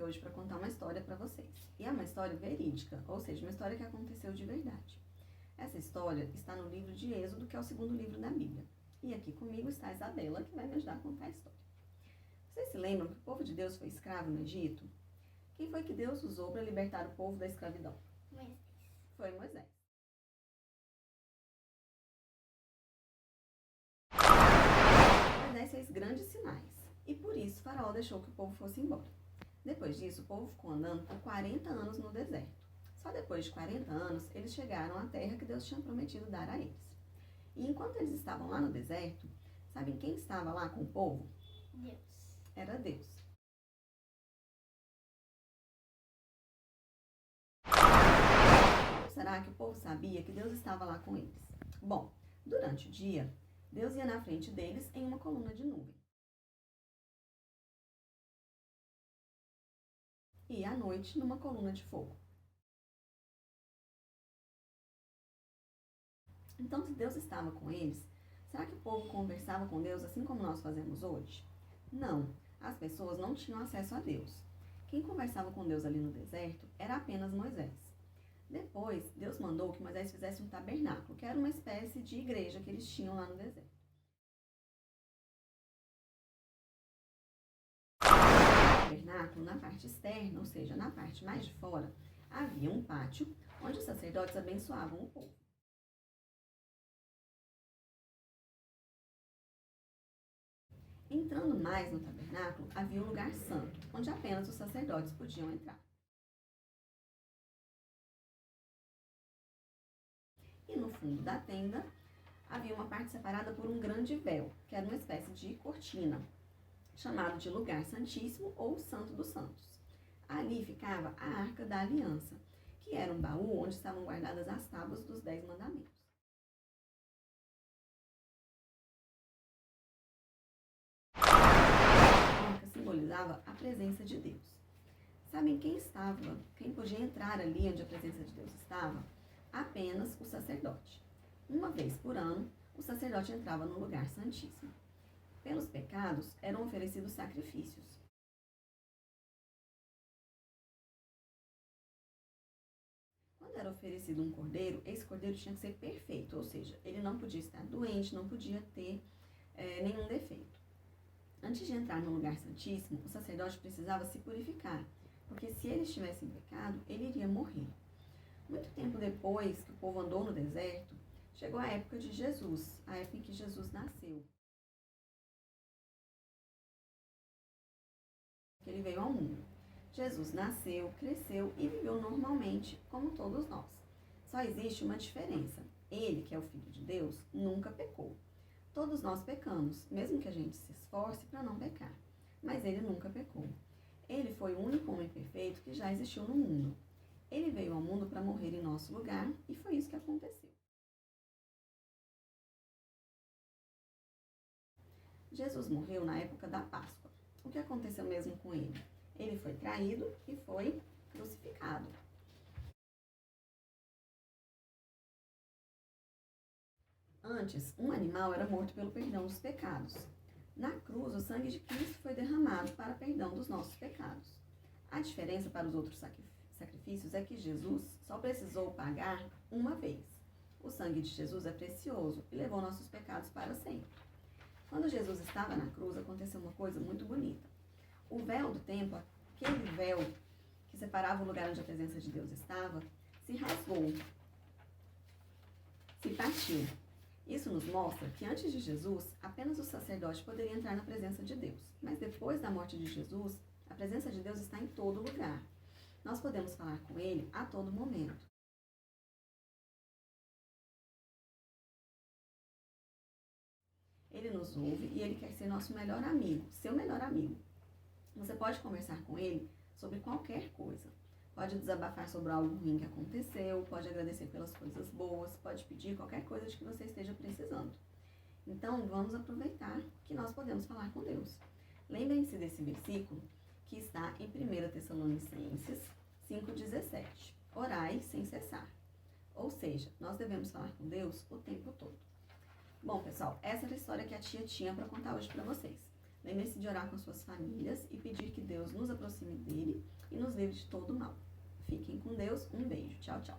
aqui hoje para contar uma história para vocês. E é uma história verídica, ou seja, uma história que aconteceu de verdade. Essa história está no livro de Êxodo, que é o segundo livro da Bíblia. E aqui comigo está a Isabela, que vai me ajudar a contar a história. Vocês se lembram que o povo de Deus foi escravo no Egito? Quem foi que Deus usou para libertar o povo da escravidão? Moisés. Foi Moisés. Moisés fez grandes sinais, e por isso Faraó deixou que o povo fosse embora. Depois disso, o povo ficou andando por 40 anos no deserto. Só depois de 40 anos, eles chegaram à terra que Deus tinha prometido dar a eles. E enquanto eles estavam lá no deserto, sabem quem estava lá com o povo? Deus. Era Deus. Como será que o povo sabia que Deus estava lá com eles? Bom, durante o dia, Deus ia na frente deles em uma coluna de nuvem. E à noite, numa coluna de fogo. Então, se Deus estava com eles, será que o povo conversava com Deus assim como nós fazemos hoje? Não, as pessoas não tinham acesso a Deus. Quem conversava com Deus ali no deserto era apenas Moisés. Depois, Deus mandou que Moisés fizesse um tabernáculo, que era uma espécie de igreja que eles tinham lá no deserto. No tabernáculo, na parte externa, ou seja, na parte mais de fora, havia um pátio onde os sacerdotes abençoavam o povo. Entrando mais no tabernáculo, havia um lugar santo, onde apenas os sacerdotes podiam entrar. E no fundo da tenda, havia uma parte separada por um grande véu, que era uma espécie de cortina, chamado de lugar santíssimo ou santo dos santos. Ali ficava a Arca da Aliança, que era um baú onde estavam guardadas as tábuas dos 10 mandamentos. A arca simbolizava a presença de Deus. Sabem quem podia entrar ali onde a presença de Deus estava? Apenas o sacerdote. Uma vez por ano, o sacerdote entrava no lugar santíssimo. Pelos pecados, eram oferecidos sacrifícios. Quando era oferecido um cordeiro, esse cordeiro tinha que ser perfeito, ou seja, ele não podia estar doente, não podia ter nenhum defeito. Antes de entrar no lugar santíssimo, o sacerdote precisava se purificar, porque se ele estivesse em pecado, ele iria morrer. Muito tempo depois que o povo andou no deserto, chegou a época de Jesus, a época em que Jesus nasceu. Ele veio ao mundo. Jesus nasceu, cresceu e viveu normalmente, como todos nós. Só existe uma diferença. Ele, que é o Filho de Deus, nunca pecou. Todos nós pecamos, mesmo que a gente se esforce para não pecar. Mas ele nunca pecou. Ele foi o único homem perfeito que já existiu no mundo. Ele veio ao mundo para morrer em nosso lugar e foi isso que aconteceu. Jesus morreu na época da Páscoa. O que aconteceu mesmo com ele? Ele foi traído e foi crucificado. Antes, um animal era morto pelo perdão dos pecados. Na cruz, o sangue de Cristo foi derramado para perdão dos nossos pecados. A diferença para os outros sacrifícios é que Jesus só precisou pagar uma vez. O sangue de Jesus é precioso e levou nossos pecados para sempre. Quando Jesus estava na cruz, aconteceu uma coisa muito bonita. O véu do templo, aquele véu que separava o lugar onde a presença de Deus estava, se rasgou, se partiu. Isso nos mostra que antes de Jesus, apenas o sacerdote poderia entrar na presença de Deus. Mas depois da morte de Jesus, a presença de Deus está em todo lugar. Nós podemos falar com Ele a todo momento. Ele nos ouve e Ele quer ser nosso melhor amigo, seu melhor amigo. Você pode conversar com Ele sobre qualquer coisa. Pode desabafar sobre algo ruim que aconteceu, pode agradecer pelas coisas boas, pode pedir qualquer coisa de que você esteja precisando. Então, vamos aproveitar que nós podemos falar com Deus. Lembrem-se desse versículo que está em 1 Tessalonicenses 5,17. Orai sem cessar. Ou seja, nós devemos falar com Deus o tempo todo. Bom, pessoal, essa era a história que a tia tinha para contar hoje para vocês. Lembre-se de orar com suas famílias e pedir que Deus nos aproxime dele e nos livre de todo mal. Fiquem com Deus. Um beijo. Tchau, tchau.